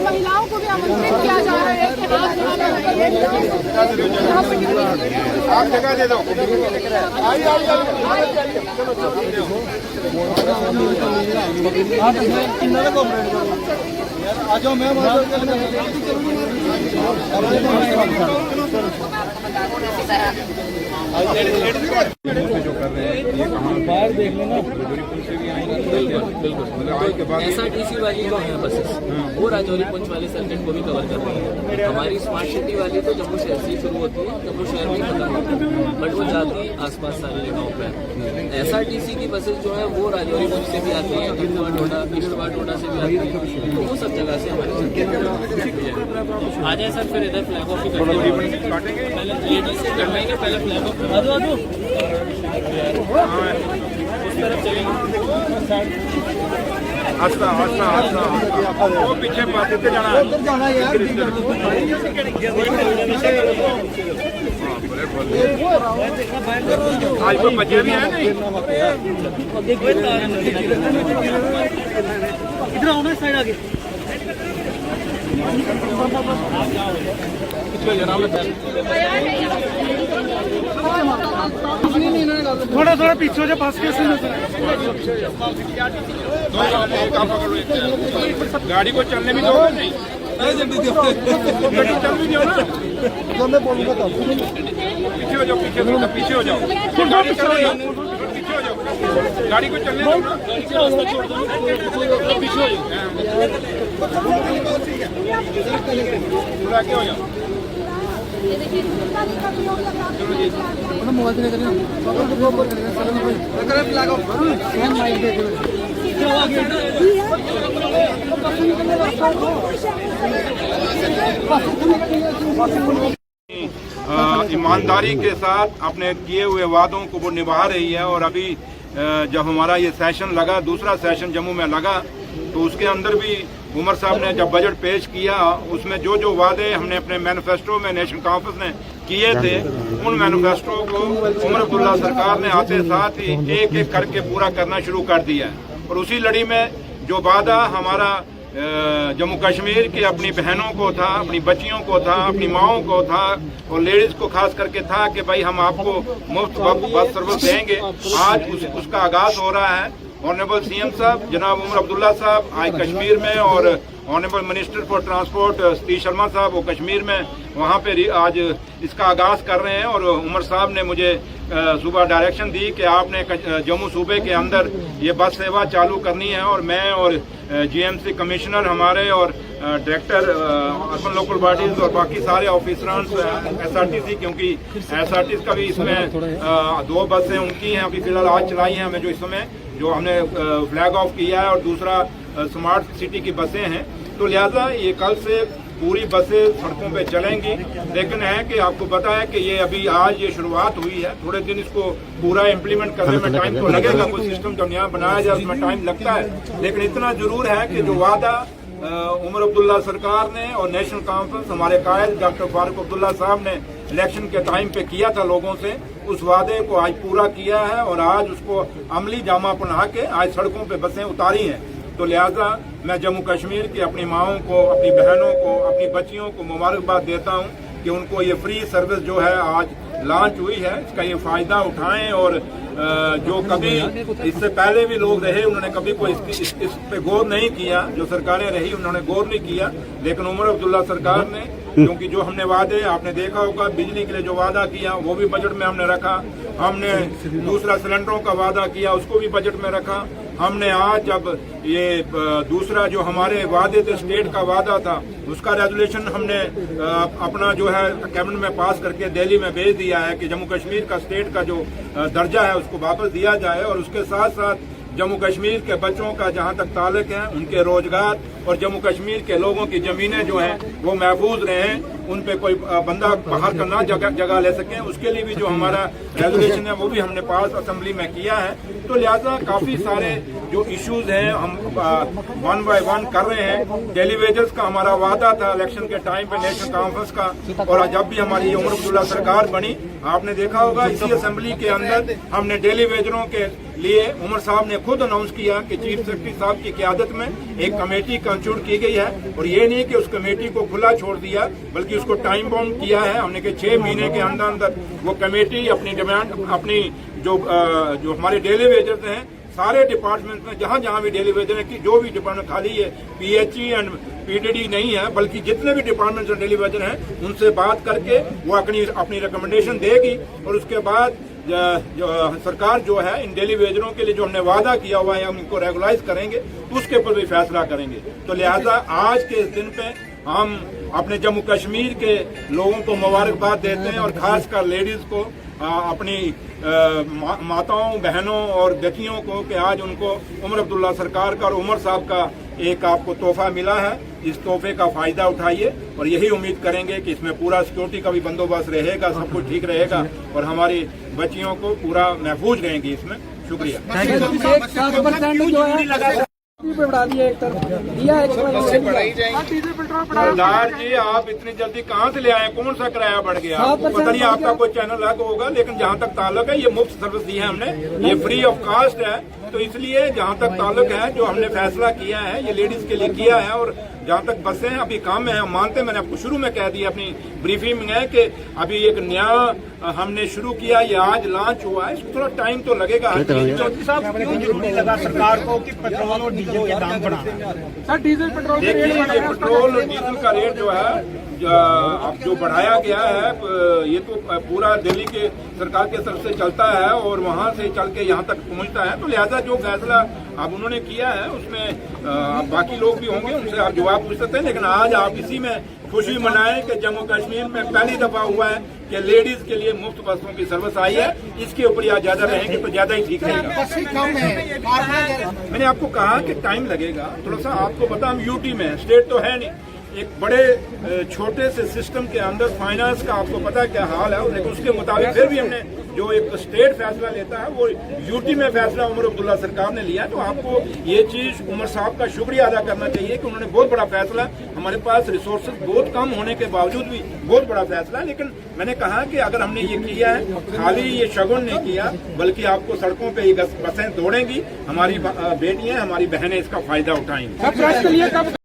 महिलाओं को भी आमंत्रित किया जा रहा है कि आप जगह दे दो। आ जाओ मैम, जो कर रहे हैं ये बाहर देख लेना, से भी आएंगे। SRTC वाली जो है बसेस वो राजौरी पुंछ वाले सर्किट को भी कवर कर रही है। हमारी स्मार्ट सिटी वाली तो जम्मू शहर से शुरू होती है, जम्मू शहर में खत्म होती है, बट वो जाती आसपास सारी जगहों पर। SRTC की बसेस जो है वो राजौरी पुंछ से भी आती है, डोडा डोडा से भी आती है, तो वो सब जगह से हमारे आ जाए सर। फिर इधर फ्लैग ऑफ ही करेंगे, पहले लेडीज से करवाएंगे, पहले फ्लैग ऑफ करा दो उस तरफ चलेंगे। हंसना हंसना हंसना वो पीछे पाते थे जाना यार। आज तो बचे भी है नहीं। इधर आओ ना, साइड आगे थोड़ा थोड़ा पीछे हो जाए, पास के गाड़ी को चलने भी दो नहीं, जल्दी चल भी दो ना। बोलूंगा तो पीछे हो जाओ, पीछे हो जाओ, गाड़ी चल रही है, पीछे हो जाओ, गाड़ी को चलने दो, पीछे हो जाओ। आगे हो जाओ। मोबाइल से ईमानदारी के साथ अपने किए हुए वादों को वो निभा रही है। और अभी जब हमारा ये सेशन लगा, दूसरा सेशन जम्मू में लगा, तो उसके अंदर भी उमर साहब ने जब बजट पेश किया, उसमें जो जो वादे हमने अपने मैनिफेस्टो में नेशनल कॉन्फ्रेंस ने किए थे, उन मैनिफेस्टो को उमर अब्दुल्ला सरकार ने आते साथ ही एक एक करके पूरा करना शुरू कर दिया है। और उसी लड़ी में जो वादा हमारा जम्मू कश्मीर की अपनी बहनों को था, अपनी बच्चियों को था, अपनी माओं को था और लेडीज को खास करके था कि भाई हम आपको मुफ्त बस सर्विस देंगे, आज उसका आगाज हो रहा है। ऑनरेबल सीएम साहब जनाब उमर अब्दुल्ला साहब आए कश्मीर में, और honourable minister for transport Satish Sharma साहब वो कश्मीर में वहाँ पे आज इसका आगाज कर रहे हैं। और उमर साहब ने मुझे सुबह डायरेक्शन दी कि आपने जम्मू सूबे के अंदर ये बस सेवा चालू करनी है। और मैं और जीएमसी कमिश्नर हमारे और डायरेक्टर अर्बन लोकल बॉडीज और बाकी सारे ऑफिसरान SRTC, क्योंकि SRTC का भी इसमें 2 बसें उनकी हैं, अभी फिलहाल आज चलाई हैं हमें, जो इस समय जो हमने फ्लैग ऑफ किया है, और दूसरा स्मार्ट सिटी की बसें हैं। तो लिहाजा ये कल से पूरी बसें सड़कों पे चलेंगी। लेकिन है कि आपको पता है कि ये अभी आज ये शुरुआत हुई है, थोड़े दिन इसको पूरा इम्प्लीमेंट करने में टाइम तो लगेगा, कोई सिस्टम जब यहाँ बनाया जाए उसमें टाइम लगता है। लेकिन इतना जरूर है कि जो वादा उमर अब्दुल्ला सरकार ने और नेशनल कॉन्फ्रेंस हमारे कायद डॉक्टर फारूक अब्दुल्ला साहब ने इलेक्शन के टाइम पे किया था लोगों से, उस वादे को आज पूरा किया है और आज उसको अमली जामा पहना के आज सड़कों पे बसें उतारी हैं। तो लिहाजा मैं जम्मू कश्मीर की अपनी माओं को, अपनी बहनों को, अपनी बच्चियों को मुबारकबाद देता हूं कि उनको ये फ्री सर्विस जो है आज लॉन्च हुई है, इसका ये फायदा उठाएं। और जो कभी इससे पहले भी लोग रहे, उन्होंने कभी कोई इस पे गौर नहीं किया, जो सरकारें रही उन्होंने गौर नहीं किया। लेकिन उमर अब्दुल्ला सरकार ने, क्योंकि जो हमने वादे आपने देखा होगा, बिजली के लिए जो वादा किया वो भी बजट में हमने रखा, हमने दूसरा सिलेंडरों का वादा किया उसको भी बजट में रखा, हमने आज जब ये दूसरा जो हमारे वादे थे, स्टेट का वादा था, उसका रेजोल्यूशन हमने अपना जो है कैबिनेट में पास करके दिल्ली में भेज दिया है कि जम्मू कश्मीर का स्टेट का जो दर्जा है उसको वापस दिया जाए। और उसके साथ साथ जम्मू कश्मीर के बच्चों का जहां तक ताल्लुक है, उनके रोजगार और जम्मू कश्मीर के लोगों की जमीनें जो हैं वो महफूज रहें, उन पे कोई बंदा बाहर का ना जगह ले सके, उसके लिए भी जो हमारा रेजोल्यूशन है वो भी हमने पास असेंबली में किया है। तो लिहाजा काफी सारे जो इश्यूज हैं हम 1 बाय 1 कर रहे हैं। डेली वेजेस का हमारा वादा था इलेक्शन के टाइम पे नेशनल कॉन्फ्रेंस का, और जब भी हमारी उमर अब्दुल्ला सरकार बनी, आपने देखा होगा इसी असेंबली के अंदर हमने डेली वेजरों के लिए उमर साहब ने खुद अनाउंस किया कि चीफ सेक्रेटरी साहब की क़यादत में एक कमेटी कंस्टिट्यूट की गई है, और ये नहीं कि उस कमेटी को खुला छोड़ दिया बल्कि उसको टाइम बाउंड किया है हमने कि 6 महीने के अंदर अंदर वो कमेटी अपनी डिमांड अपनी जो हमारे डेली वेजर्स हैं सारे डिपार्टमेंट में जहां जहां भी डेली वेजर है कि जो भी डिपार्टमेंट खाली है पीएचई एंड पीडीडी नहीं है बल्कि जितने भी डिपार्टमेंट और डेली वेजर हैं उनसे बात करके वो अपनी रिकमेंडेशन देगी, और उसके बाद जो सरकार जो है इन डेली वेजरों के लिए जो हमने वादा किया हुआ है हम इनको रेगुलाइज करेंगे तो उसके ऊपर भी फैसला करेंगे। तो लिहाजा आज के इस दिन पे हम अपने जम्मू कश्मीर के लोगों को मुबारकबाद देते हैं, और खासकर लेडीज को अपनी माताओं बहनों और बेटियों को कि आज उनको उमर अब्दुल्ला सरकार का और उमर साहब का एक आपको तोहफा मिला है। इस तोहफे का फायदा उठाइए और यही उम्मीद करेंगे कि इसमें पूरा सिक्योरिटी का भी बंदोबस्त रहेगा, सब कुछ ठीक रहेगा और हमारी बच्चियों को पूरा महफूज रहेंगी इसमें। शुक्रिया। बढ़ा दिया एक तरफ दिया सरदार जी आप इतनी जल्दी कहाँ से ले आए? कौन सा किराया बढ़ गया? पता नहीं आपका कोई चैनल अलग होगा, लेकिन जहाँ तक ताल्लुक है ये मुफ्त सर्विस दी है हमने, ये फ्री ऑफ कास्ट है। तो इसलिए जहाँ तक ताल्लुक है जो हमने फैसला किया है ये लेडीज के लिए किया है, और जहाँ तक बसें अभी काम है हम मानते हैं, मैंने आपको शुरू में कह दिया अपनी ब्रीफिंग में है कि अभी एक नया हमने शुरू किया, ये आज लॉन्च हुआ है, इसको थोड़ा टाइम तो लगेगा। चौधरी साहब क्यों जरूरी लगा सरकार को कि पेट्रोल और डीजल के दाम बढ़ा? सर डीजल पेट्रोल देखिए ये पेट्रोल और डीजल का रेट जो है अब जो बढ़ाया गया है ये तो पूरा दिल्ली के सरकार के तरफ से चलता है और वहां से चल के यहाँ तक पहुंचता है। तो लिहाजा जो फैसला अब उन्होंने किया है उसमें बाकी लोग भी होंगे, उनसे आप जवाब पूछ सकते हैं, लेकिन आज आप इसी में खुशी मनाएं कि जम्मू कश्मीर में पहली दफा हुआ है कि लेडीज के लिए मुफ्त बसों की सर्विस आई है। इसके ऊपर या ज्यादा रहेंगे तो ज्यादा ही ठीक रहेगा। मैंने आपको कहा कि टाइम लगेगा थोड़ा सा। आपको पता हम यूटी में स्टेट तो है नहीं, एक बड़े छोटे से सिस्टम के अंदर फाइनेंस का आपको पता क्या हाल है, लेकिन उसके मुताबिक फिर भी हमने जो एक स्टेट फैसला लेता है वो यूटी में फैसला उमर अब्दुल्ला सरकार ने लिया। तो आपको ये चीज उमर साहब का शुक्रिया अदा करना चाहिए कि उन्होंने बहुत बड़ा फैसला, हमारे पास रिसोर्सेज बहुत कम होने के बावजूद भी बहुत बड़ा फैसला। लेकिन मैंने कहा कि अगर हमने ये किया है खाली ये शगुन नहीं किया बल्कि आपको सड़कों पे ये बसें दौड़ेंगी, हमारी बेटियां हमारी बहनें इसका फायदा उठाएंगी।